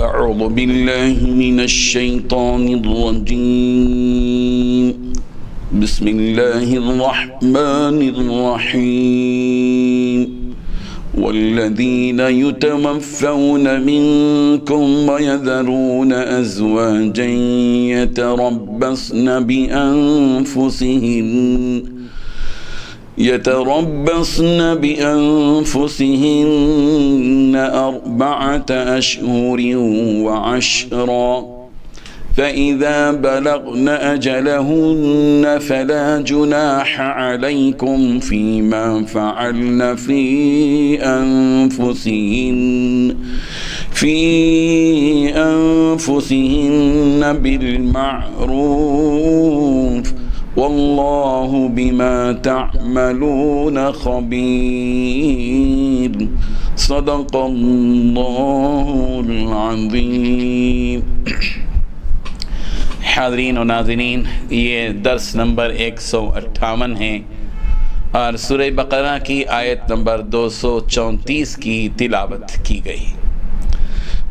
أعوذ بالله من الشيطان الرجيم بسم الله الرحمن الرحيم والذين يتوفون منكم ويذرون أزواجا يتربصن بأنفسهن 4 أشهر وعشرا فإذا بلغن أجلهن فلا جناح عليكم فيما فعلن في أنفسهن بالمعروف والله بما تعملون خبير صدق اللہ العظیم۔ حاضرین و ناظرین، یہ درس نمبر 158 ہے اور سورہ بقرہ کی آیت نمبر 234 کی تلاوت کی گئی۔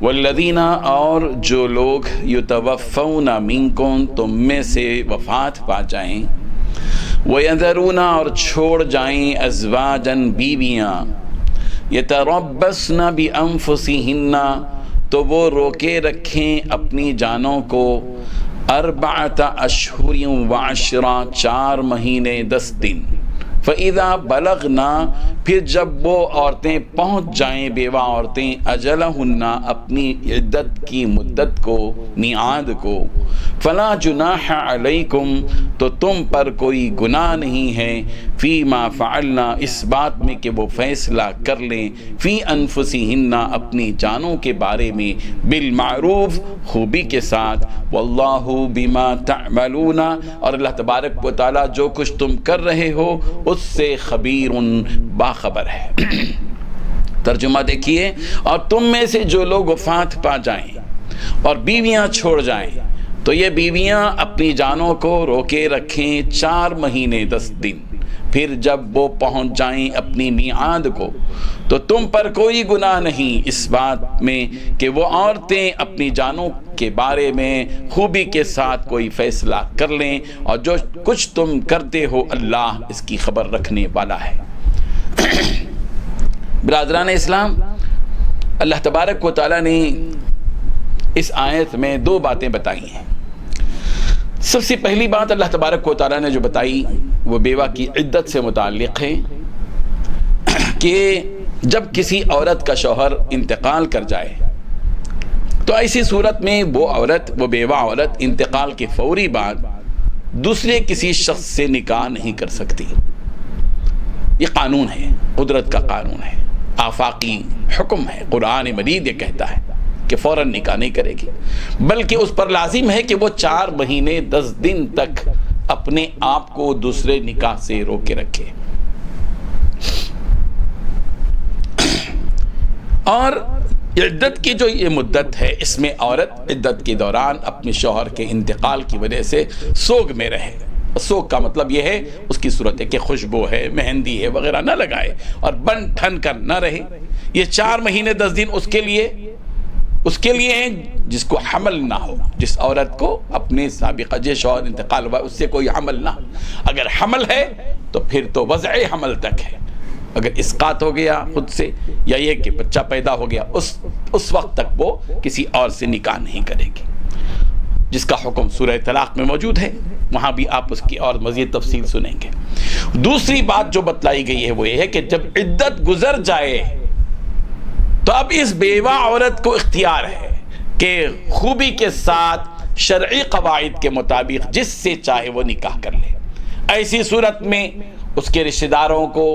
والذین، اور جو لوگ یتوفون منکم، تم میں سے وفات پا جائیں، ویذرون، اور چھوڑ جائیں، ازواجاً، بیویاں، یتربصن بانفسہن، تو وہ روکے رکھیں اپنی جانوں کو، 4 اشہر وعشرا، 4 مہینے 10 دن، فَإِذَا بَلَغْنَا، پھر جب وہ عورتیں پہنچ جائیں، بیوہ عورتیں، اجلہن، اپنی عدت کی مدت کو، میعاد کو، فَلَا جُنَاحَ عَلَيْكُمْ، تو تم پر کوئی گناہ نہیں ہے، فِيمَا فَعَلْنَا، اس بات میں کہ وہ فیصلہ کر لیں، فِي أَنفُسِهِنَّ، اپنی جانوں کے بارے میں، بالمعروف، خوبی کے ساتھ، وَاللَّهُ بِمَا تَعْمَلُونَ، اور اللہ تبارک و تعالیٰ جو کچھ تم کر رہے ہو اس سے خبیر، باخبر ہے۔ ترجمہ دیکھیے، اور تم میں سے جو لوگ وفات پا جائیں اور بیویاں چھوڑ جائیں، تو یہ بیویاں اپنی جانوں کو روکے رکھیں 4 مہینے 10 دن، پھر جب وہ پہنچ جائیں اپنی میعاد کو، تو تم پر کوئی گناہ نہیں اس بات میں کہ وہ عورتیں اپنی جانوں کے بارے میں خوبی کے ساتھ کوئی فیصلہ کر لیں، اور جو کچھ تم کرتے ہو اللہ اس کی خبر رکھنے والا ہے۔ برادران اسلام، اللہ تبارک و تعالیٰ نے اس آیت میں 2 باتیں بتائی ہیں۔ سب سے پہلی بات اللہ تبارک و تعالیٰ نے جو بتائی وہ بیوہ کی عدت سے متعلق ہے کہ جب کسی عورت کا شوہر انتقال کر جائے تو ایسی صورت میں وہ عورت، وہ بیوہ عورت، انتقال کے فوری بعد دوسرے کسی شخص سے نکاح نہیں کر سکتی۔ یہ قانون ہے، قدرت کا قانون ہے، آفاقی حکم ہے۔ قرآن مجید یہ کہتا ہے کہ فوراً نکاح نہیں کرے گی، بلکہ اس پر لازم ہے کہ وہ 4 مہینے 10 دن تک اپنے آپ کو دوسرے نکاح سے روکے رکھے۔ اور عدت کی جو یہ مدت ہے، اس میں عورت عدت کے دوران اپنے شوہر کے انتقال کی وجہ سے سوگ میں رہے۔ سوگ کا مطلب یہ ہے اس کی صورت ہے کہ خوشبو ہے، مہندی ہے وغیرہ نہ لگائے اور بن ٹھن کر نہ رہے۔ یہ 4 مہینے 10 دن اس کے لیے ہیں جس کو حمل نہ ہو، جس عورت کو اپنے سابقہ جس شوہر انتقال ہوا اس سے کوئی حمل نہ ہو۔ اگر حمل ہے تو پھر تو وضع حمل تک ہے، اگر اسقاط ہو گیا خود سے یا یہ کہ بچہ پیدا ہو گیا اس وقت تک وہ کسی اور سے نکاح نہیں کرے گی، جس کا حکم سورہ طلاق میں موجود ہے، وہاں بھی آپ اس کی اور مزید تفصیل سنیں گے۔ دوسری بات جو بتلائی گئی ہے وہ یہ ہے کہ جب عدت گزر جائے تو اب اس بیوہ عورت کو اختیار ہے کہ خوبی کے ساتھ شرعی قواعد کے مطابق جس سے چاہے وہ نکاح کر لے۔ ایسی صورت میں اس کے رشتہ داروں کو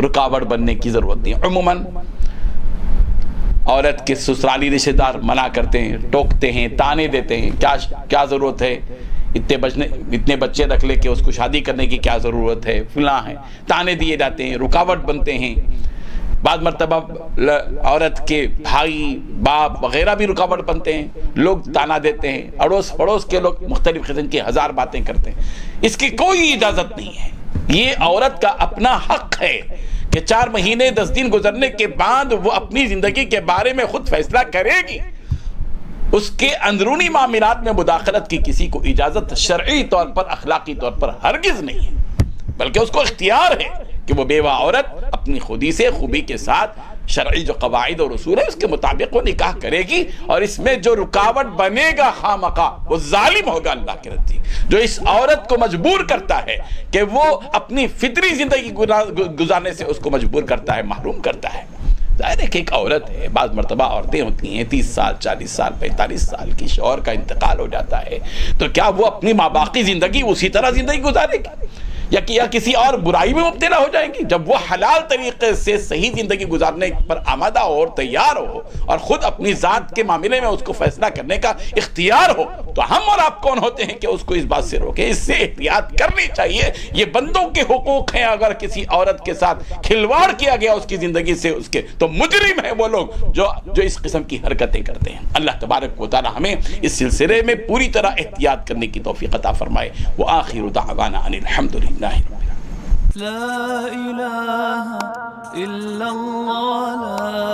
رکاوٹ بننے کی ضرورت نہیں۔ عموماً عورت کے سسرالی رشتہ دار منع کرتے ہیں، ٹوکتے ہیں، تانے دیتے ہیں، کیا ضرورت ہے، اتنے بچے رکھ لے کہ اس کو شادی کرنے کی کیا ضرورت ہے، فلاں ہے، تانے دیے جاتے ہیں، رکاوٹ بنتے ہیں۔ بعض مرتبہ عورت کے بھائی، باپ وغیرہ بھی رکاوٹ بنتے ہیں، لوگ تانا دیتے ہیں، اڑوس پڑوس کے لوگ مختلف قسم کی 1000 باتیں کرتے ہیں۔ اس کی کوئی اجازت نہیں ہے، یہ عورت کا اپنا حق ہے کہ 4 مہینے 10 دن گزرنے کے بعد وہ اپنی زندگی کے بارے میں خود فیصلہ کرے گی۔ اس کے اندرونی معاملات میں مداخلت کی کسی کو اجازت شرعی طور پر اخلاقی طور پر ہرگز نہیں ہے، بلکہ اس کو اختیار ہے کہ وہ بیوہ عورت اپنی خودی سے خوبی کے ساتھ شرعی جو قواعد اور اصول ہے اس کے مطابق وہ نکاح کرے گی، اور اس میں جو رکاوٹ بنے گا خامخواہ وہ ظالم ہوگا اللہ کے نزدیک، جو اس عورت کو مجبور کرتا ہے کہ وہ اپنی فطری زندگی گزارنے سے اس کو مجبور کرتا ہے، محروم کرتا ہے۔ ظاہر ہے کہ ایک عورت ہے، بعض مرتبہ عورتیں ہوتی ہیں 30 سال 40 سال 45 سال کی، شوہر کا انتقال ہو جاتا ہے، تو کیا وہ اپنی ماباقی زندگی اسی طرح زندگی گزارے گی یا کسی اور برائی میں مبتلا ہو جائے گی؟ جب وہ حلال طریقے سے صحیح زندگی گزارنے پر آمادہ ہو اور تیار ہو اور خود اپنی ذات کے معاملے میں اس کو فیصلہ کرنے کا اختیار ہو، تو ہم اور آپ کون ہوتے ہیں کہ اس کو اس بات سے روکیں؟ اس سے احتیاط کرنی چاہیے۔ یہ بندوں کے حقوق ہیں، اگر کسی عورت کے ساتھ کھلواڑ کیا گیا اس کی زندگی سے، اس کے تو مجرم ہیں وہ لوگ جو اس قسم کی حرکتیں کرتے ہیں۔ اللہ تبارک و تعالی ہمیں اس سلسلے میں پوری طرح احتیاط کرنے کی توفیق عطا فرمائے۔ وآخر دعوانا ان الحمدللہ رب العالمین۔ لا إله إلا الله لا